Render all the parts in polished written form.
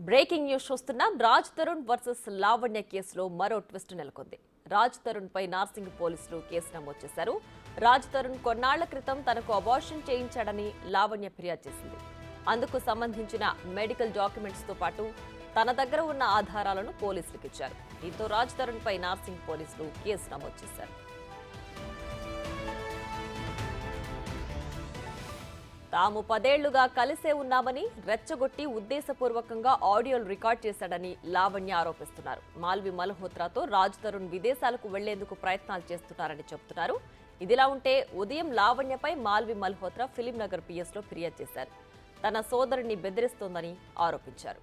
Breaking news చూస్తున్నాం. Raj Tarun versus Lavanya కేసులో మరో ట్విస్ట్ నెలకొంది. రాజ్ తరుణ్ పై నార్సింగ్ పోలీసులు కేసు నమోదు చేశారు. రాజ్ తరుణ్ కొన్నాళ్ల క్రితం తనకు అబార్షన్ చేయించాడని లావణ్య ఫిర్యాదు చేసింది. అందుకు సంబంధించిన మెడికల్ డాక్యుమెంట్స్ తో పాటు తన దగ్గర ఉన్న ఆధారాలను పోలీసులకు ఇచ్చారు. దీంతో రాజ్ తరుణ్ పై నార్సింగ్ పోలీసులు కేసు నమోదు చేశారు. తాము 10 ఏళ్లుగా కలిసే ఉన్నామని రెచ్చగొట్టి ఉద్దేశపూర్వకంగా ఆడియోలు రికార్డ్ చేశాడని లావణ్య ఆరోపిస్తున్నారు. మాల్వి మల్హోత్రాతో రాజ్ తరుణ్ విదేశాలకు వెళ్లేందుకు ప్రయత్నాలు చేస్తున్నారని చెబుతున్నారు. ఇదిలా ఉంటే ఉదయం లావణ్యపై మాల్వి మల్హోత్రా ఫిలిం నగర్ పిఎస్లో ఫిర్యాదు చేశారు. తన సోదరుని బెదిరిస్తోందని ఆరోపించారు.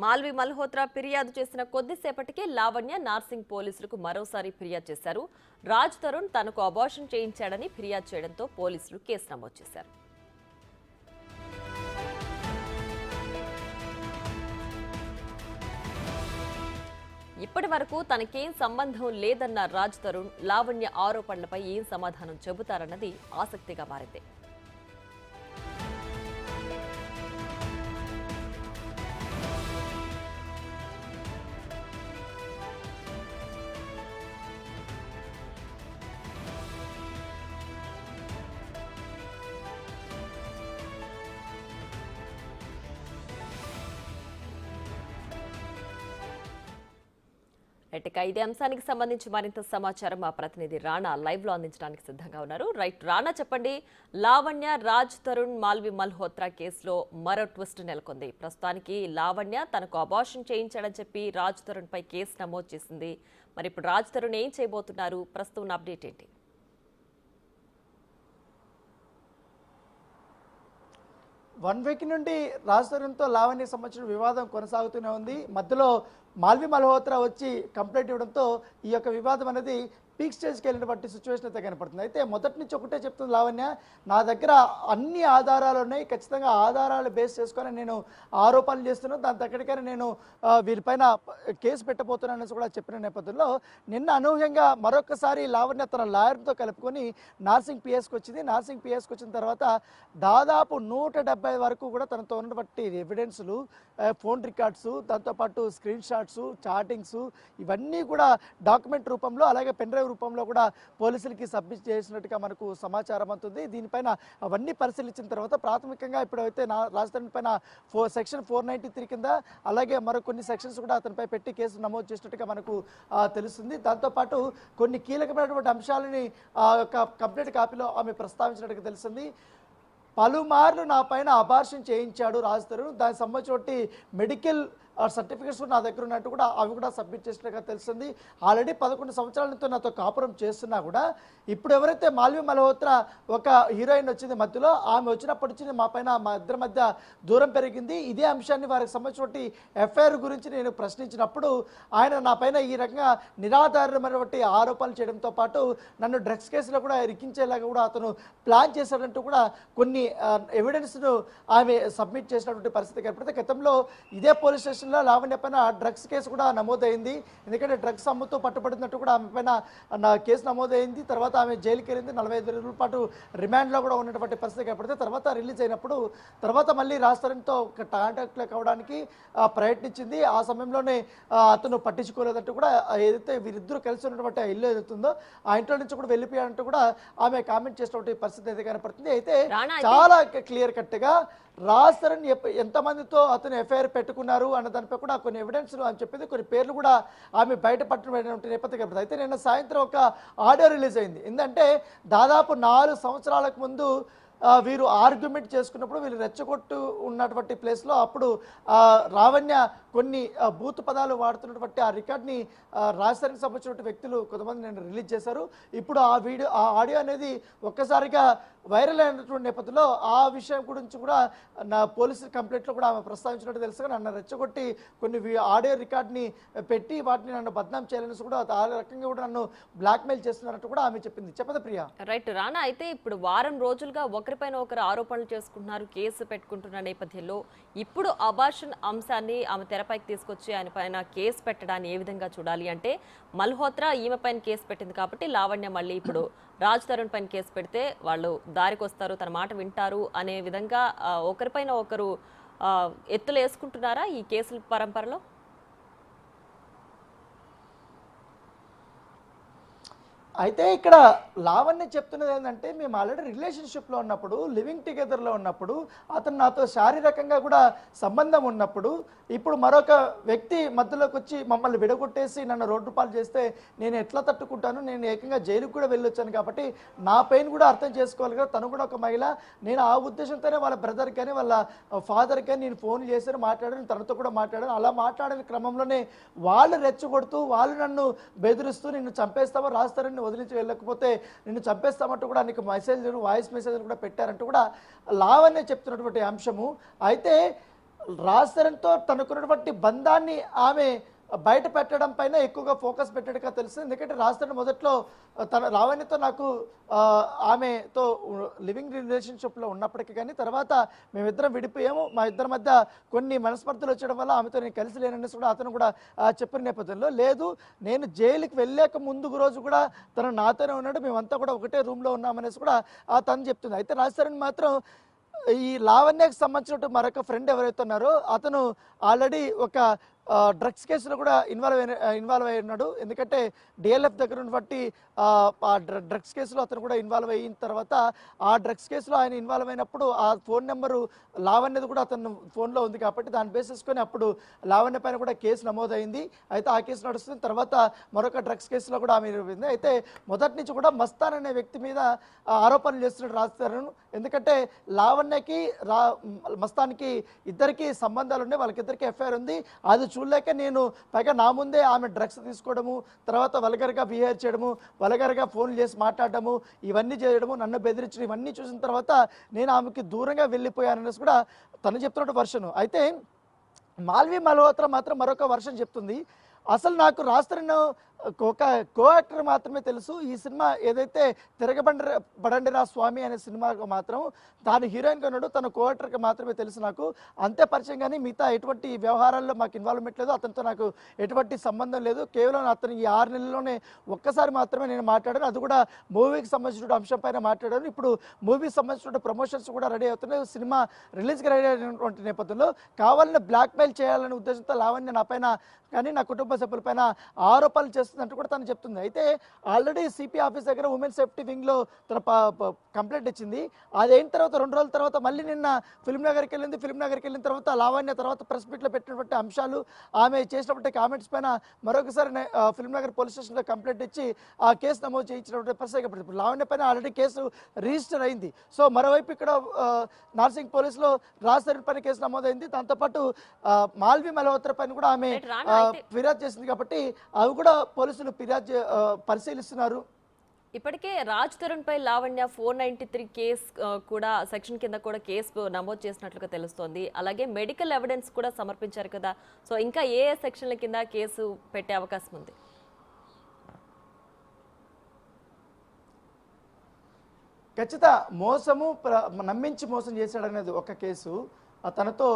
మాల్వి మల్హోత్రా ఫిర్యాదు చేసిన కొద్దిసేపటికే లావణ్య నార్సింగ్ పోలీసులకు మరోసారి ఫిర్యాదు చేశారు. రాజ్ తరుణ్ తనకు అబార్షన్ చేయించాడని ఫిర్యాదు చేయడంతో పోలీసులు కేసు నమోదు చేశారు. ఇప్పటి వరకు తనకేం సంబంధం లేదన్న రాజ్ తరుణ్ లావణ్య ఆరోపణలపై ఏం సమాధానం చెబుతారన్నది ఆసక్తిగా మారింది. ఇదే అంశానికి సంబంధించి మరింత సమాచారం మా ప్రతినిధి రాణా లైవ్ లో అందించడానికి సిద్ధంగా ఉన్నారు. రాణా, చెప్పండి. లావణ్య, రాజ్ తరుణ్, మాల్వి మల్హోత్రా కేసులో మరో ట్విస్ట్ నెలకొంది. ప్రస్తుతానికి లావణ్య తనకు అబార్షన్ చేయించాడని చెప్పి రాజ్ తరుణ్ పై కేసు నమోదు చేసింది. మరి ఇప్పుడు రాజ్ తరుణ్ ఏం చేయబోతున్నారు? ప్రస్తుతం అప్డేట్ ఏంటి? వన్ వీక్ నుండి రాజ్ తరుణ్తో లావణ్యకు సంబంధించిన వివాదం కొనసాగుతూనే ఉంది. మధ్యలో మాల్వి మల్హోత్రా వచ్చి కంప్లైంట్ ఇవ్వడంతో ఈ యొక్క వివాదం అనేది పీక్ స్టేజ్కి వెళ్ళినటువంటి సిచ్యువేషన్ అయితే కనపడుతుంది. అయితే మొదటి నుంచి ఒకటే చెప్తుంది లావణ్య, నా దగ్గర అన్ని ఆధారాలు ఉన్నాయి, ఖచ్చితంగా ఆధారాలు బేస్ చేసుకొని నేను ఆరోపణలు చేస్తున్నాను, దాని దగ్గరికైనా నేను వీరిపైన కేసు పెట్టబోతున్నానని కూడా చెప్పిన నేపథ్యంలో నిన్న అనూహ్యంగా మరొకసారి లావణ్య తన లాయర్తో కలుపుకొని నార్సింగ్ పిఎస్కి వచ్చింది. నార్సింగ్ పిఎస్కి వచ్చిన తర్వాత దాదాపు 170 వరకు కూడా తనతో ఉన్నటువంటి ఎవిడెన్స్లు, ఫోన్ రికార్డ్స్, దాంతోపాటు స్క్రీన్ షాట్స్, చాటింగ్స్ ఇవన్నీ కూడా డాక్యుమెంట్ రూపంలో అలాగే పెన్ డ్రైవ్ రూపంలో కూడా పోలీసులకి సబ్మిట్ చేసినట్టుగా మనకు సమాచారం అవుతుంది. దీనిపైన అవన్నీ పరిశీలించిన తర్వాత ప్రాథమికంగా ఇప్పుడైతే రాజ్ తరుణ్ పైన సెక్షన్ 493 కింద అలాగే మరో కొన్ని సెక్షన్స్ కూడా అతనిపై పెట్టి కేసు నమోదు చేసినట్టుగా మనకు తెలుస్తుంది. దాంతోపాటు కొన్ని కీలకమైనటువంటి అంశాలని కంప్లీట్ కాపీలో ఆమె ప్రస్తావించినట్టుగా తెలిసింది. పలుమార్లు నా పైన అబార్షన్ చేయించాడు రాజ్ తరుణ్, దానికి సంబంధించి మెడికల్ సర్టిఫికేట్స్ నా దగ్గర ఉన్నట్టు కూడా అవి కూడా సబ్మిట్ చేసినట్టుగా తెలుస్తుంది. ఆల్రెడీ 11 సంవత్సరాలతో నాతో కాపురం చేస్తున్నా కూడా ఇప్పుడు ఎవరైతే మాల్వి మల్హోత్రా ఒక హీరోయిన్ వచ్చింది మధ్యలో, ఆమె వచ్చినప్పటి నుంచి మా ఇద్దరి మధ్య దూరం పెరిగింది. ఇదే అంశాన్ని వారికి సంబంధించిన ఎఫ్ఐఆర్ గురించి నేను ప్రశ్నించినప్పుడు ఆయన నా పైన ఈ రకంగా నిరాధారమైనటువంటి ఆరోపణలు చేయడంతో పాటు నన్ను డ్రగ్స్ కేసులో కూడా ఇరికించేలాగా కూడా అతను ప్లాన్ చేశాడంటూ కూడా కొన్ని ఎవిడెన్స్ను ఆమె సబ్మిట్ చేసినటువంటి పరిస్థితి కనపడితే గతంలో ఇదే పోలీస్ స్టేషన్ లావణ్య పైన డ్రగ్స్ కేసు కూడా నమోదైంది. ఎందుకంటే డ్రగ్స్ అమ్ముతూ పట్టుబడినట్టు కూడా ఆమె పైన కేసు నమోదైంది. తర్వాత ఆమె జైలుకి వెళ్ళింది. 45 రోజుల పాటు రిమాండ్లో కూడా ఉన్నటువంటి పరిస్థితి కనపడితే తర్వాత రిలీజ్ అయినప్పుడు తర్వాత మళ్ళీ రాజ్ తరుణ్తో కాంటాక్ట్లో కావడానికి ప్రయత్నించింది. ఆ సమయంలోనే అతను పట్టించుకోలేదంటూ కూడా ఏదైతే వీరిద్దరూ కలిసి ఉన్నటువంటి ఇల్లు ఏదైతుందో ఆ ఇంట్లో నుంచి కూడా వెళ్ళిపోయారంటూ కూడా ఆమె కామెంట్ చేసినటువంటి పరిస్థితి అయితే కనపడుతుంది. అయితే చాలా క్లియర్ కట్గా రాజ్ తరుణ్ ఎంతమందితో అతను ఎఫ్ఐఆర్ పెట్టుకున్నారు అన్న దానిపై కూడా కొన్ని ఎవిడెన్స్ అని చెప్పింది. కొన్ని పేర్లు కూడా ఆమె బయటపడినటువంటి నేపథ్యం కనపడుతుంది. అయితే నిన్న సాయంత్రం ఒక ఆడియో రిలీజ్ అయింది. ఎందుకంటే దాదాపు 4 సంవత్సరాలకు ముందు వీరు ఆర్గ్యుమెంట్ చేసుకున్నప్పుడు వీళ్ళు రెచ్చగొట్టు ఉన్నటువంటి ప్లేస్లో అప్పుడు లావణ్య కొన్ని బూత్ పదాలు వాడుతున్నటువంటి ఆ రికార్డ్ని రాజ్ తరుణ్కి సంబంధించిన వ్యక్తులు కొంతమంది నేను రిలీజ్ చేశారు. ఇప్పుడు ఆ ఆడియో అనేది ఒక్కసారిగా వైరల్ అయినటువంటి నేపథ్యంలో ఆ విషయం గురించి కూడా నా పోలీసు కంప్లైంట్లో కూడా ఆమె ప్రస్తావించినట్టు తెలుసుగా నన్ను రెచ్చగొట్టి కొన్ని ఆడియో రికార్డ్ని పెట్టి వాటిని నన్ను బద్నాం చేయాలని కూడా ఆ రకంగా కూడా నన్ను బ్లాక్మెయిల్ చేస్తున్నట్టు కూడా ఆమె చెప్పింది. చెప్పదా ప్రియా? రైట్ రానా, అయితే ఇప్పుడు వారం రోజులుగా ఒకరిపైన ఒకరు ఆరోపణలు చేసుకుంటున్నారు, కేసు పెట్టుకుంటున్న నేపథ్యంలో ఇప్పుడు అబార్షన్ అంశాన్ని ఆమె తెరపైకి తీసుకొచ్చి ఆయన పైన కేసు పెట్టడాన్ని ఏ విధంగా చూడాలి అంటే మల్హోత్రా ఈమె పైన కేసు పెట్టింది కాబట్టి లావణ్య మళ్ళీ ఇప్పుడు రాజ్ తరుణ్ పైన కేసు పెడితే వాళ్ళు దారికి వస్తారు, తన మాట వింటారు అనే విధంగా ఒకరిపైన ఒకరు ఎత్తులు వేసుకుంటున్నారా ఈ కేసుల పరంపరలో? అయితే ఇక్కడ లావణ్య చెప్తున్నది ఏంటంటే, మేము ఆల్రెడీ రిలేషన్షిప్లో ఉన్నప్పుడు, లివింగ్ టుగెదర్లో ఉన్నప్పుడు, అతను నాతో శారీరకంగా కూడా సంబంధం ఉన్నప్పుడు, ఇప్పుడు మరొక వ్యక్తి మధ్యలోకి వచ్చి మమ్మల్ని విడగొట్టేసి నన్ను రోడ్డు పాలు చేస్తే నేను ఎట్లా తట్టుకుంటాను? నేను ఏకంగా జైలుకు కూడా వెళ్ళొచ్చాను కాబట్టి నా పెయిన్ కూడా అర్థం చేసుకోవాలి కదా. తను కూడా ఒక మహిళ. నేను ఆ ఉద్దేశంతోనే వాళ్ళ బ్రదర్ కానీ వాళ్ళ ఫాదర్ కానీ నేను ఫోన్ చేశాను, మాట్లాడాను, తనతో కూడా మాట్లాడాను. అలా మాట్లాడిన క్రమంలోనే వాళ్ళు రెచ్చగొడుతూ, వాళ్ళు నన్ను బెదిరిస్తూ నిన్ను చంపేస్తామో, రాస్తారని వదిలించి వెళ్ళకపోతే నిన్ను చంపేస్తామంటూ కూడా నీకు మెసేజ్లు, వాయిస్ మెసేజ్లు కూడా పెట్టారంటూ కూడా లావణ్య చెప్తున్నటువంటి అంశము. అయితే రాజశరణ్తో తనకున్నటువంటి బంధాన్ని ఆమె బయట పెట్టడం పైన ఎక్కువగా ఫోకస్ పెట్టేట్టుగా తెలుస్తుంది. ఎందుకంటే రాజశరణ్ మొదట్లో తన లావణ్యతో నాకు ఆమెతో లివింగ్ రిలేషన్షిప్లో ఉన్నప్పటికీ కానీ తర్వాత మేమిద్దరం విడిపోయాము. మా ఇద్దరి మధ్య కొన్ని మనస్పర్ధలు వచ్చడం వల్ల ఆమెతో నేను కలిసి లేననేసి కూడా అతను కూడా చెప్పిన నేపథ్యంలో, లేదు నేను జైలుకి వెళ్ళాక ముందు రోజు కూడా తను నాతోనే ఉన్నాడు, మేమంతా కూడా ఒకటే రూమ్లో ఉన్నామనేసి కూడా తను చెప్తుంది. అయితే రాజశరణ్ మాత్రం ఈ లావణ్యకు సంబంధించిన మరొక ఫ్రెండ్ ఎవరైతే ఉన్నారో అతను ఆల్రెడీ ఒక డ్రగ్స్ కేసులో కూడా ఇన్వాల్వ్ అయి ఉన్నాడు. ఎందుకంటే డిఎల్ఎఫ్ దగ్గర బట్టి ఆ డ్రగ్స్ కేసులో అతను కూడా ఇన్వాల్వ్ అయిన తర్వాత ఆ డ్రగ్స్ కేసులో ఆయన ఇన్వాల్వ్ అయినప్పుడు ఆ ఫోన్ నెంబరు లావణ్యది కూడా అతను ఫోన్లో ఉంది కాబట్టి దాన్ని బేసేసుకొని అప్పుడు లావణ్య పైన కూడా కేసు నమోదైంది. అయితే ఆ కేసు నడుస్తుంది. తర్వాత మరొక డ్రగ్స్ కేసులో కూడా ఆమె ఇరువైంది. అయితే మొదటి నుంచి కూడా మస్తాన్ అనే వ్యక్తి మీద ఆరోపణలు చేస్తున్నాడు రాజశరణ్. ఎందుకంటే లావణ్యకి మస్తాన్కి ఇద్దరికి సంబంధాలు ఉన్నాయి, వాళ్ళకిద్దరికి ఎఫ్ఐఆర్ ఉంది. అది చూడలేక నేను పైగా నా ముందే ఆమె డ్రగ్స్ తీసుకోవడము, తర్వాత వల్గర్గా బిహేవ్ చేయడము, వల్గర్గా ఫోన్లు చేసి మాట్లాడటము, ఇవన్నీ చేయడము, నన్ను బెదిరించడం, ఇవన్నీ చూసిన తర్వాత నేను ఆమెకి దూరంగా వెళ్ళిపోయాననేసి కూడా తను చెప్తున్న వర్షను. అయితే మాల్వి మల్హోత్రా మాత్రం మరొక వర్షన్ చెప్తుంది. అసలు నాకు రాజశరణ్ ఒక కో యాక్టర్ మాత్రమే తెలుసు. ఈ సినిమా ఏదైతే తిరగబండిరా స్వామి అనే సినిమాకు మాత్రం తాను హీరోయిన్గా ఉన్నాడు, తన కో యాక్టర్కి మాత్రమే తెలుసు నాకు, అంతే పరిచయం. కానీ మిగతా ఎటువంటి వ్యవహారాల్లో మాకు ఇన్వాల్వ్మెంట్ లేదు, అతనితో నాకు ఎటువంటి సంబంధం లేదు. కేవలం అతను ఈ 6 నెలల్లోనే ఒక్కసారి మాత్రమే నేను మాట్లాడాను, అది కూడా మూవీకి సంబంధించిన అంశం పైన మాట్లాడాను. ఇప్పుడు మూవీకి సంబంధించిన ప్రమోషన్స్ కూడా రెడీ అవుతున్నాయి. సినిమా రిలీజ్కి రెడీ అయినటువంటి నేపథ్యంలో కావాలని బ్లాక్మెయిల్ చేయాలనే ఉద్దేశంతో లావణ్య నా పైన కానీ నా కుటుంబ సభ్యులపైన ఆరోపణలు చేస్తుందంటూ కూడా తను చెప్తుంది. అయితే ఆల్రెడీ సిపి ఆఫీస్ దగ్గర ఉమెన్ సేఫ్టీ వింగ్లో తన కంప్లైంట్ ఇచ్చింది. అది అయిన తర్వాత 2 రోజుల తర్వాత మళ్ళీ నిన్న ఫిల్మ్ నగర్కి వెళ్ళింది. ఫిల్మ్ నగర్కి వెళ్ళిన తర్వాత లావణ్య తర్వాత ప్రెస్ మీట్లో పెట్టినటువంటి అంశాలు, ఆమె చేసినటువంటి కామెంట్స్ పైన మరొకసారి ఫిల్మ్ నగర్ పోలీస్ స్టేషన్లో కంప్లైంట్ ఇచ్చి ఆ కేసు నమోదు చేయించినటువంటి పరిస్థితి. ఇప్పుడు లావణ్య పైన ఆల్రెడీ కేసు రిజిస్టర్ అయింది. సో మరోవైపు ఇక్కడ నార్సింగ్ పోలీసులో రాజశరణ్ పైన కేసు నమోదైంది. దాంతోపాటు మాల్వి మల్హోత్రా పైన కూడా ఆమె ఫిర్యాదు చేసింది కాబట్టి అవి కూడా పోలీసులు పరిశీలిస్తున్నారు. ఇప్పటికే రాజ్ తరుణ్ పై లావణ్య 493 కేసు కూడా సెక్షన్ కింద కూడా కేసు నమోదు చేసినట్లుగా తెలుస్తోంది. అలాగే మెడికల్ ఎవిడెన్స్ కూడా సమర్పించారు కదా. సో ఇంకా ఏ సెక్షన్ల కింద కేసు పెట్టే అవకాశం ఉంది? ఖచ్చితంగా మోసము, నమ్మించి మోసం చేశాడనేది ఒక కేసు, తనతో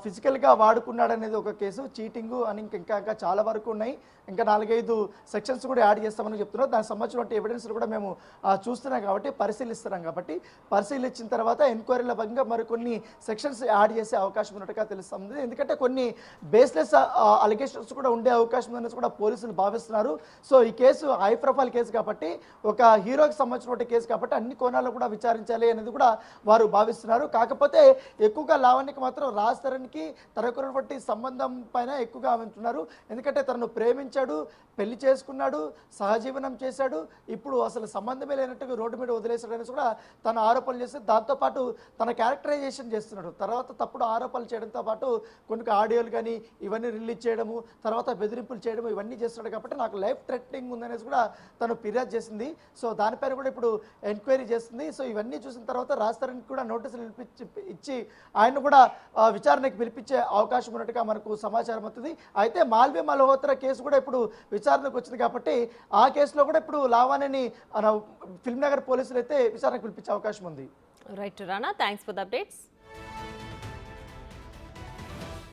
ఫిజికల్గా వాడుకున్నాడనేది ఒక కేసు, చీటింగు అని ఇంకా చాలా వరకు ఉన్నాయి. ఇంకా 4-5 సెక్షన్స్ కూడా యాడ్ చేస్తామని చెప్తున్నారు. దానికి సంబంధించిన ఎవిడెన్స్ కూడా మేము చూస్తున్నాం కాబట్టి పరిశీలిస్తున్నాం కాబట్టి పరిశీలించిన తర్వాత ఎంక్వైరీల భాగంగా మరికొన్ని సెక్షన్స్ యాడ్ చేసే అవకాశం ఉన్నట్టుగా తెలుస్తుంది. ఎందుకంటే కొన్ని బేస్లెస్ అలిగేషన్స్ కూడా ఉండే అవకాశం ఉందనేసి కూడా పోలీసులు భావిస్తున్నారు. సో ఈ కేసు హై ప్రొఫైల్ కేసు కాబట్టి, ఒక హీరోకి సంబంధించిన కేసు కాబట్టి అన్ని కోణాల్లో కూడా విచారించాలి అనేది కూడా వారు భావిస్తున్నారు. కాకపోతే ఎక్కువగా లావణ్యకి మాత్రం రాజశరణ్కి తనకున్నటువంటి సంబంధం పైన ఎక్కువగా ఆమెతున్నారు. ఎందుకంటే తనను ప్రేమించాడు, పెళ్లి చేసుకున్నాడు, సహజీవనం చేశాడు, ఇప్పుడు అసలు సంబంధమే లేనట్టుగా రోడ్డు మీద వదిలేశాడని కూడా తన ఆరోపణలు చేస్తే, దాంతోపాటు తన క్యారెక్టరైజేషన్ చేస్తున్నాడు. తర్వాత తప్పుడు ఆరోపణలు చేయడంతో పాటు కొన్ని ఆడియోలు కానీ ఇవన్నీ రిలీజ్ చేయడము, తర్వాత బెదిరింపులు చేయడము, ఇవన్నీ చేస్తున్నాడు. కాబట్టి నాకు లైఫ్ థ్రెటనింగ్ ఉందనేసి కూడా తను ఫిర్యాదు చేసింది. సో దానిపైన కూడా ఇప్పుడు ఎంక్వైరీ చేస్తుంది. సో ఇవన్నీ చూసిన తర్వాత రాజశరణ్కి కూడా నోటీసులు ఇచ్చి ఆయన కూడా విచారణకు పిలిపించే అవకాశం ఉన్నట్టుగా మనకు సమాచారం అవుతుంది. అయితే మాల్వి మల్హోత్రా కేసు కూడా ఇప్పుడు విచారణకు వచ్చింది కాబట్టి ఆ కేసులో కూడా ఇప్పుడు లావణ్యని ఫిల్మ్ నగర్ పోలీసులు అయితే విచారణకు పిలిపించే అవకాశం ఉంది. Right Rana, thanks for the updates.